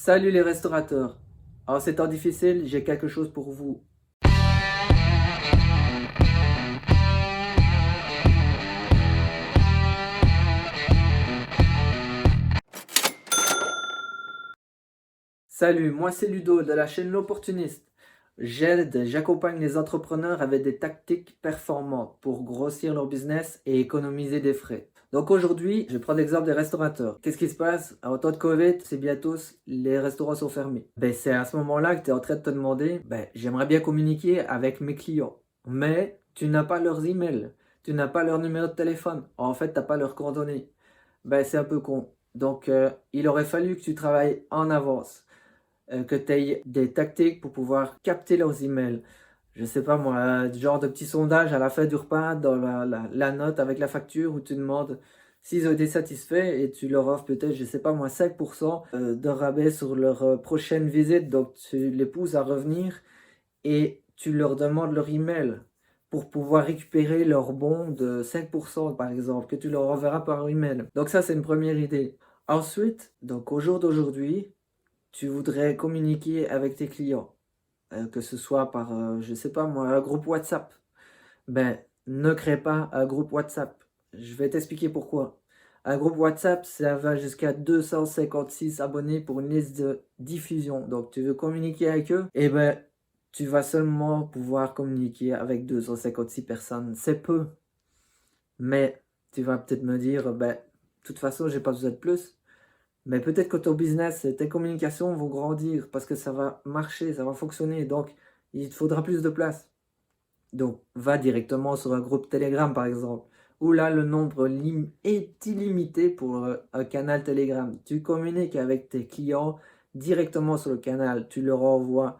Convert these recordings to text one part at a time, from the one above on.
Salut les restaurateurs. En ces temps difficiles, j'ai quelque chose pour vous. Salut, moi c'est Ludo de la chaîne L'Opportuniste. J'accompagne les entrepreneurs avec des tactiques performantes pour grossir leur business et économiser des frais. Donc aujourd'hui, je vais prendre l'exemple des restaurateurs. Qu'est-ce qui se passe? En temps de Covid, c'est bientôt, les restaurants sont fermés. C'est à ce moment-là que tu es en train de te demander, j'aimerais bien communiquer avec mes clients, mais tu n'as pas leurs emails, tu n'as pas leur numéro de téléphone, en fait, tu n'as pas leurs coordonnées. C'est un peu con. Donc, il aurait fallu que tu travailles en avance, que tu aies des tactiques pour pouvoir capter leurs emails. Je sais pas moi, genre de petit sondage à la fin du repas, dans la note avec la facture où tu demandes s'ils ont été satisfaits et tu leur offres peut-être, je sais pas moi, 5% de rabais sur leur prochaine visite. Donc, tu les pousses à revenir et tu leur demandes leur email pour pouvoir récupérer leur bon de 5% par exemple, que tu leur enverras par email. Donc ça, c'est une première idée. Ensuite, donc au jour d'aujourd'hui, tu voudrais communiquer avec tes clients, que ce soit par, je sais pas moi, un groupe WhatsApp. Ne crée pas un groupe WhatsApp. Je vais t'expliquer pourquoi. Un groupe WhatsApp, ça va jusqu'à 256 abonnés pour une liste de diffusion. Donc, tu veux communiquer avec eux, tu vas seulement pouvoir communiquer avec 256 personnes. C'est peu. Mais tu vas peut-être me dire, de toute façon, j'ai pas besoin de plus. Mais peut-être que ton business, tes communications vont grandir parce que ça va marcher, ça va fonctionner. Donc, il te faudra plus de place. Donc, va directement sur un groupe Telegram, par exemple, où là, le nombre est illimité pour un canal Telegram. Tu communiques avec tes clients directement sur le canal. Tu leur envoies,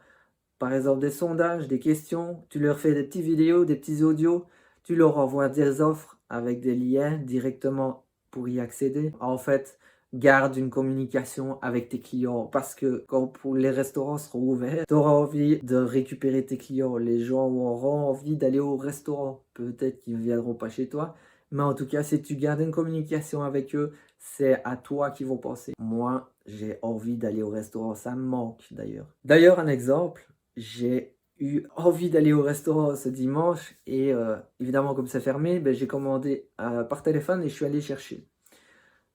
par exemple, des sondages, des questions. Tu leur fais des petites vidéos, des petits audios. Tu leur envoies des offres avec des liens directement pour y accéder. En fait, garde une communication avec tes clients parce que quand pour les restaurants seront ouverts, tu auras envie de récupérer tes clients. Les gens auront envie d'aller au restaurant. Peut-être qu'ils ne viendront pas chez toi, mais en tout cas, si tu gardes une communication avec eux, c'est à toi qu'ils vont penser. Moi, j'ai envie d'aller au restaurant, ça me manque d'ailleurs. D'ailleurs, un exemple, j'ai eu envie d'aller au restaurant ce dimanche et évidemment comme c'est fermé, j'ai commandé par téléphone et je suis allé chercher.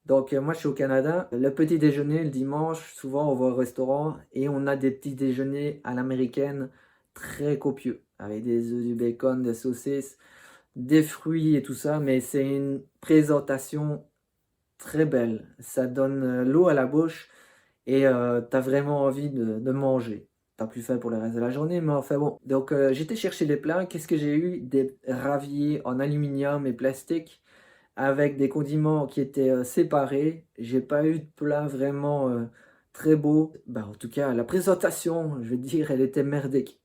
Donc moi je suis au Canada, le petit déjeuner le dimanche, souvent on va au restaurant et on a des petits déjeuners à l'américaine très copieux, avec des œufs, du bacon, des saucisses, des fruits et tout ça, mais c'est une présentation très belle. Ça donne l'eau à la bouche et t'as vraiment envie de manger. T'as plus faim pour le reste de la journée, mais enfin bon. Donc j'étais chercher les plats, qu'est-ce que j'ai eu? Des raviers en aluminium et plastique avec des condiments qui étaient séparés. J'ai pas eu de plat vraiment très beau. En tout cas, la présentation, je veux dire, elle était merdique.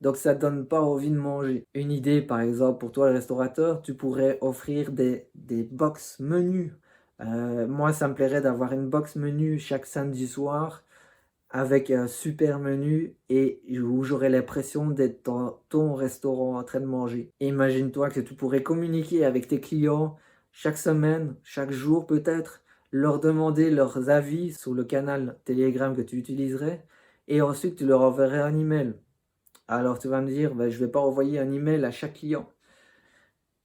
Donc ça donne pas envie de manger. Une idée, par exemple, pour toi le restaurateur, tu pourrais offrir des box menus. Moi, ça me plairait d'avoir une box menu chaque samedi soir avec un super menu et où j'aurais l'impression d'être dans ton restaurant en train de manger. Imagine-toi que tu pourrais communiquer avec tes clients chaque semaine, chaque jour peut-être, leur demander leurs avis sur le canal Telegram que tu utiliserais et ensuite tu leur enverrais un email. Alors tu vas me dire, je ne vais pas envoyer un email à chaque client.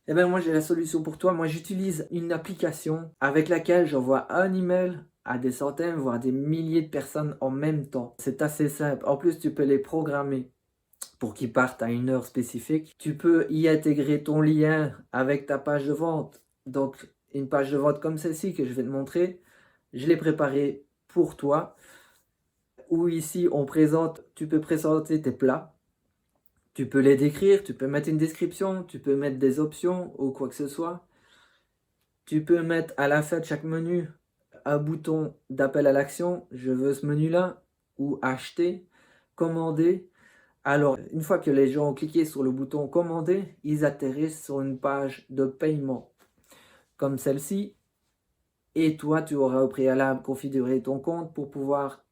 Moi j'ai la solution pour toi. Moi j'utilise une application avec laquelle j'envoie un email à des centaines, voire des milliers de personnes en même temps. C'est assez simple. En plus, tu peux les programmer pour qu'ils partent à une heure spécifique. Tu peux y intégrer ton lien avec ta page de vente. Donc, une page de vente comme celle-ci que je vais te montrer, je l'ai préparée pour toi. Où ici, tu peux présenter tes plats. Tu peux les décrire, tu peux mettre une description, tu peux mettre des options ou quoi que ce soit. Tu peux mettre à la fin de chaque menu un bouton d'appel à l'action, je veux ce menu-là, ou acheter, commander. Alors, une fois que les gens ont cliqué sur le bouton commander, ils atterrissent sur une page de paiement, comme celle-ci. Et toi, tu auras au préalable configuré ton compte pour pouvoir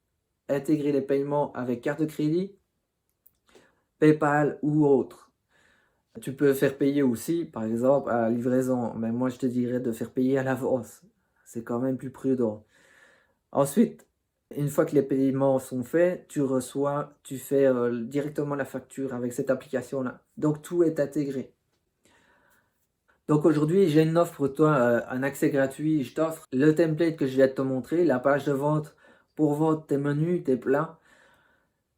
intégrer les paiements avec carte de crédit, PayPal ou autre. Tu peux faire payer aussi, par exemple, à la livraison. Mais moi, je te dirais de faire payer à l'avance. C'est quand même plus prudent. Ensuite, Une fois que les paiements sont faits, tu fais directement la facture avec cette application-là. Donc tout est intégré. Donc aujourd'hui, j'ai une offre pour toi, un accès gratuit. Je t'offre le template que je viens de te montrer, la page de vente pour vendre tes menus, tes plats.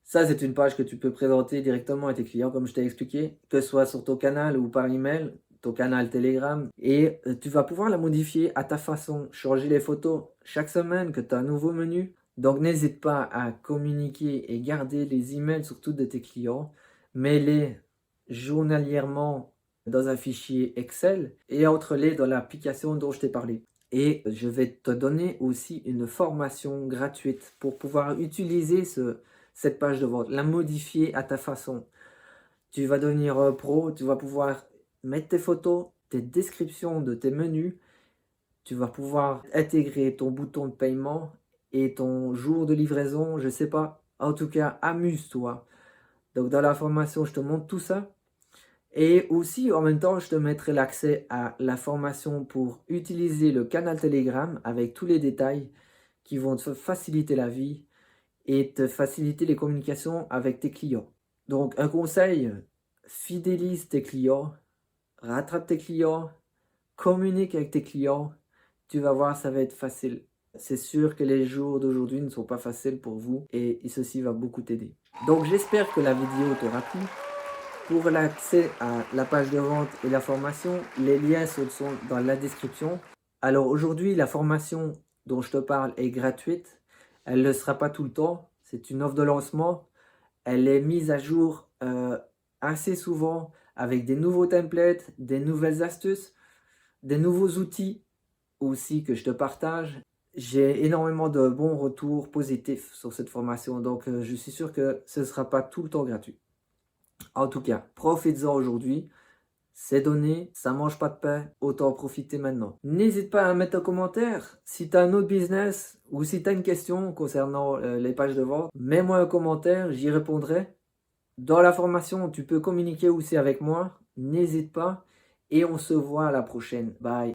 Ça, c'est une page que tu peux présenter directement à tes clients, comme je t'ai expliqué, que ce soit sur ton canal ou par email, ton canal Telegram. Et tu vas pouvoir la modifier à ta façon, changer les photos chaque semaine que tu as un nouveau menu. Donc n'hésite pas à communiquer et garder les emails surtout de tes clients. Mets-les journalièrement dans un fichier Excel et entre-les dans l'application dont je t'ai parlé. Et je vais te donner aussi une formation gratuite pour pouvoir utiliser cette page de vente, la modifier à ta façon. Tu vas devenir pro, tu vas pouvoir mettre tes photos, tes descriptions de tes menus, tu vas pouvoir intégrer ton bouton de paiement et ton jour de livraison, je sais pas. En tout cas, amuse-toi. Donc dans la formation, je te montre tout ça. Et aussi, en même temps, je te mettrai l'accès à la formation pour utiliser le canal Telegram avec tous les détails qui vont te faciliter la vie et te faciliter les communications avec tes clients. Donc, un conseil, fidélise tes clients, rattrape tes clients, communique avec tes clients. Tu vas voir, ça va être facile. C'est sûr que les jours d'aujourd'hui ne sont pas faciles pour vous et ceci va beaucoup t'aider. Donc, j'espère que la vidéo t'aura plu. Pour l'accès à la page de vente et la formation, les liens sont dans la description. Alors aujourd'hui, la formation dont je te parle est gratuite. Elle ne le sera pas tout le temps. C'est une offre de lancement. Elle est mise à jour assez souvent avec des nouveaux templates, des nouvelles astuces, des nouveaux outils aussi que je te partage. J'ai énormément de bons retours positifs sur cette formation. Donc je suis sûr que ce ne sera pas tout le temps gratuit. En tout cas, profites-en aujourd'hui. C'est donné, ça mange pas de pain, autant en profiter maintenant. N'hésite pas à mettre un commentaire. Si tu as un autre business ou si tu as une question concernant les pages de vente, mets-moi un commentaire, j'y répondrai. Dans la formation, tu peux communiquer aussi avec moi. N'hésite pas et on se voit à la prochaine. Bye.